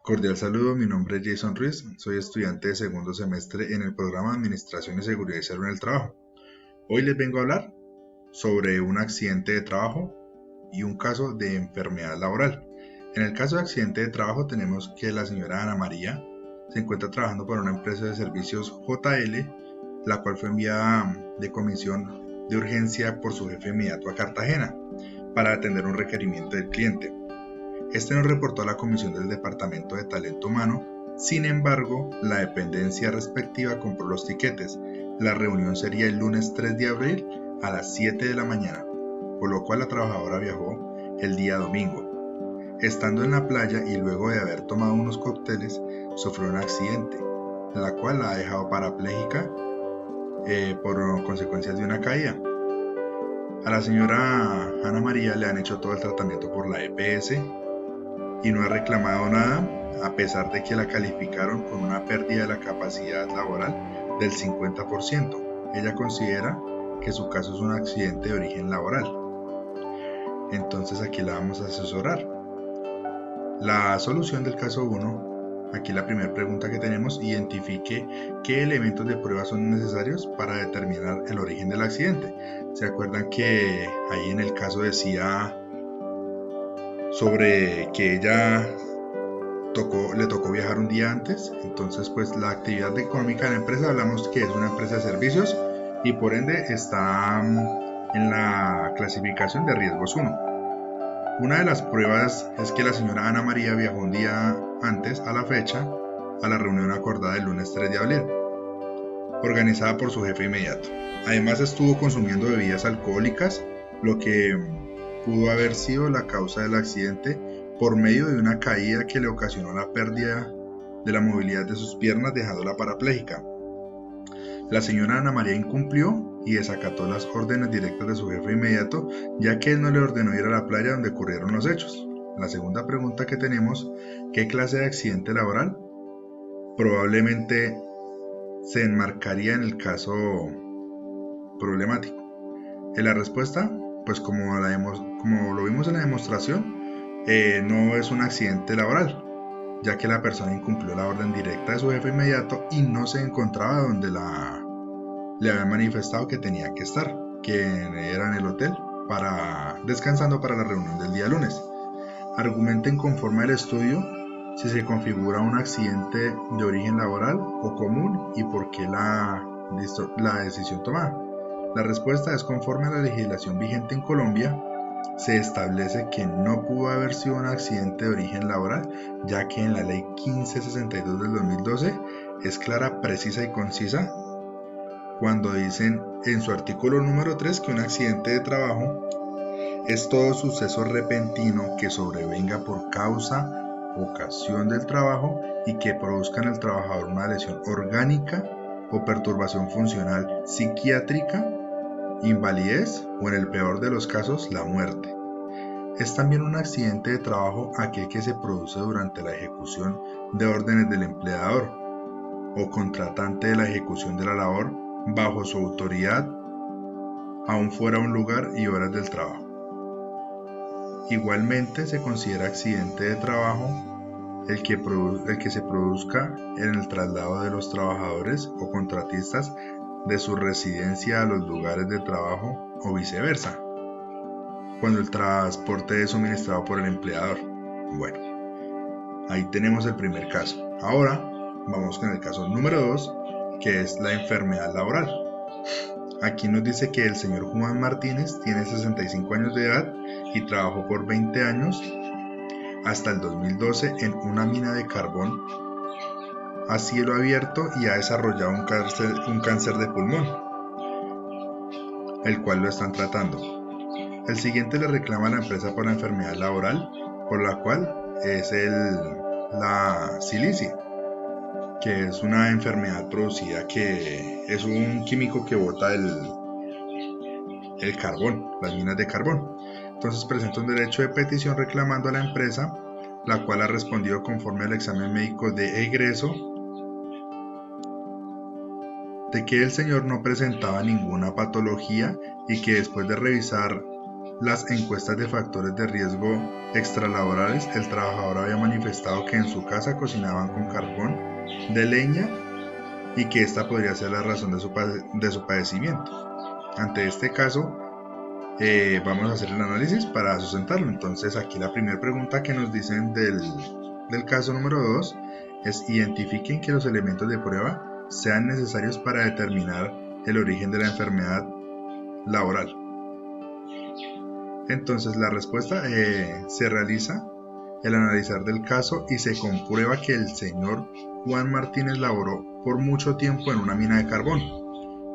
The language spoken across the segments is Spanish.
Cordial saludo, mi nombre es Jason Ruiz, soy estudiante de segundo semestre en el programa de Administración y Seguridad y Salud en el Trabajo. Hoy les vengo a hablar sobre un accidente de trabajo y un caso de enfermedad laboral. En el caso de accidente de trabajo tenemos que la señora Ana María se encuentra trabajando para una empresa de servicios JL, la cual fue enviada de comisión de urgencia por su jefe inmediato a Cartagena para atender un requerimiento del cliente. Este no reportó a la comisión del Departamento de Talento Humano, sin embargo, la dependencia respectiva compró los tiquetes. La reunión sería el lunes 3 de abril a las 7 de la mañana, por lo cual la trabajadora viajó el día domingo. Estando en la playa y luego de haber tomado unos cócteles, sufrió un accidente, la cual la ha dejado parapléjica por consecuencias de una caída. A la señora Ana María le han hecho todo el tratamiento por la EPS y no ha reclamado nada, a pesar de que la calificaron con una pérdida de la capacidad laboral del 50%. Ella considera que su caso es un accidente de origen laboral. Entonces aquí la vamos a asesorar. La solución del caso 1, aquí la primera pregunta que tenemos: identifique qué elementos de prueba son necesarios para determinar el origen del accidente. ¿Se acuerdan que ahí en el caso decía sobre que ella le tocó viajar un día antes? Entonces, pues la actividad económica de la empresa, hablamos que es una empresa de servicios y por ende está en la clasificación de riesgos 1. Una de las pruebas es que la señora Ana María viajó un día antes a la fecha a la reunión acordada el lunes 3 de abril, organizada por su jefe inmediato. Además estuvo consumiendo bebidas alcohólicas, lo que pudo haber sido la causa del accidente por medio de una caída que le ocasionó la pérdida de la movilidad de sus piernas, dejándola parapléjica. La señora Ana María incumplió y desacató las órdenes directas de su jefe inmediato, ya que él no le ordenó ir a la playa donde ocurrieron los hechos. La segunda pregunta que tenemos: ¿qué clase de accidente laboral probablemente se enmarcaría en el caso problemático? En la respuesta, pues como lo vimos en la demostración, no es un accidente laboral, ya que la persona incumplió la orden directa de su jefe inmediato y no se encontraba donde le había manifestado que tenía que estar, que era en el hotel, descansando para la reunión del día lunes. Argumenten conforme al estudio si se configura un accidente de origen laboral o común y por qué la decisión tomada. La respuesta es: conforme a la legislación vigente en Colombia, se establece que no pudo haber sido un accidente de origen laboral, ya que en la ley 1562 del 2012 es clara, precisa y concisa cuando dicen en su artículo número 3 que un accidente de trabajo es todo suceso repentino que sobrevenga por causa, ocasión del trabajo y que produzca en el trabajador una lesión orgánica o perturbación funcional psiquiátrica, invalidez o, en el peor de los casos, la muerte. Es también un accidente de trabajo aquel que se produce durante la ejecución de órdenes del empleador o contratante de la ejecución de la labor bajo su autoridad, aun fuera un lugar y horas del trabajo. Igualmente se considera accidente de trabajo el que se produzca en el traslado de los trabajadores o contratistas de su residencia a los lugares de trabajo o viceversa, cuando el transporte es suministrado por el empleador. Bueno, ahí tenemos el primer caso. Ahora vamos con el caso número 2, que es la enfermedad laboral. Aquí nos dice que el señor Juan Martínez tiene 65 años de edad y trabajó por 20 años hasta el 2012 en una mina de carbón a cielo abierto y ha desarrollado un cáncer de pulmón, el cual lo están tratando. El siguiente le reclama a la empresa por la enfermedad laboral, por la cual es la silicia, que es una enfermedad producida, que es un químico que bota el carbón, las minas de carbón. Entonces presenta un derecho de petición reclamando a la empresa, la cual ha respondido conforme al examen médico de egreso de que el señor no presentaba ninguna patología y que después de revisar las encuestas de factores de riesgo extralaborales, el trabajador había manifestado que en su casa cocinaban con carbón de leña y que esta podría ser la razón de su padecimiento. Ante este caso, vamos a hacer el análisis para sustentarlo. Entonces, aquí la primera pregunta que nos dicen del caso número 2 es: identifiquen que los elementos de prueba sean necesarios para determinar el origen de la enfermedad laboral. Entonces la respuesta se realiza el analizar del caso y se comprueba que el señor Juan Martínez laboró por mucho tiempo en una mina de carbón,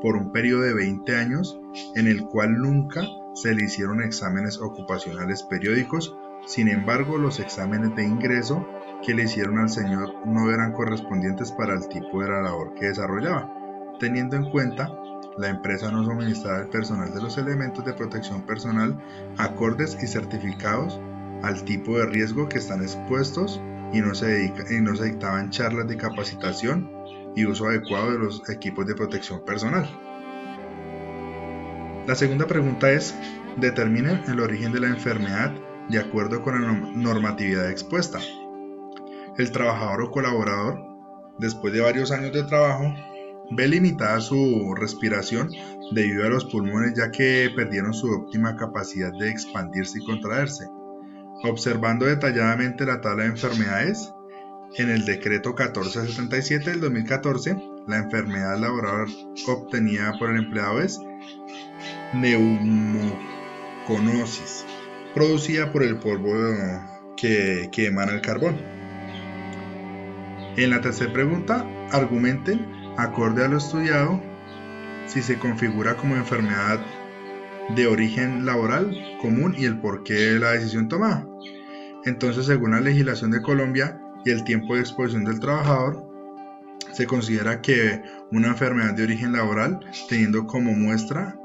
por un periodo de 20 años, en el cual nunca se le hicieron exámenes ocupacionales periódicos. Sin embargo, los exámenes de ingreso que le hicieron al señor no eran correspondientes para el tipo de la labor que desarrollaba, teniendo en cuenta la empresa no suministraba al personal de los elementos de protección personal acordes y certificados al tipo de riesgo que están expuestos y no se dictaban charlas de capacitación y uso adecuado de los equipos de protección personal. La segunda pregunta es: determinen el origen de la enfermedad de acuerdo con la normatividad expuesta. El trabajador o colaborador, después de varios años de trabajo, ve limitada su respiración debido a los pulmones, ya que perdieron su óptima capacidad de expandirse y contraerse. Observando detalladamente la tabla de enfermedades, en el decreto 1477 del 2014, la enfermedad laboral obtenida por el empleado es neumoconosis, producida por el polvo que emana el carbón. En la tercera pregunta, argumenten, acorde a lo estudiado, si se configura como enfermedad de origen laboral común y el porqué de la decisión tomada. Entonces, según la legislación de Colombia y el tiempo de exposición del trabajador, se considera que una enfermedad de origen laboral, teniendo como muestra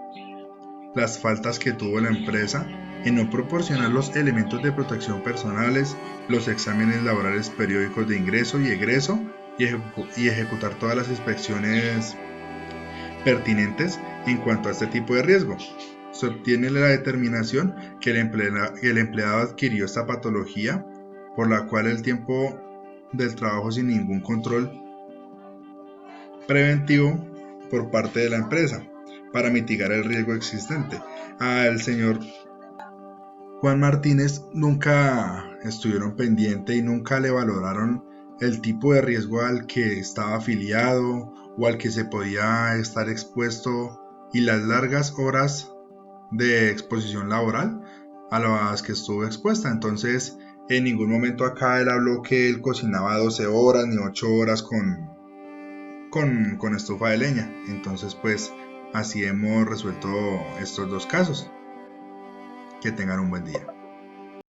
las faltas que tuvo la empresa en no proporcionar los elementos de protección personales, los exámenes laborales periódicos de ingreso y egreso y ejecutar todas las inspecciones pertinentes en cuanto a este tipo de riesgo. Se obtiene la determinación que el empleado adquirió esta patología, por la cual el tiempo del trabajo sin ningún control preventivo por parte de la empresa para mitigar el riesgo existente. Al señor Juan Martínez nunca estuvieron pendientes y nunca le valoraron el tipo de riesgo al que estaba afiliado o al que se podía estar expuesto y las largas horas de exposición laboral a las que estuvo expuesta. Entonces, en ningún momento acá él habló que él cocinaba 12 horas ni 8 horas con estufa de leña. Entonces, pues así hemos resuelto estos dos casos. Que tengan un buen día.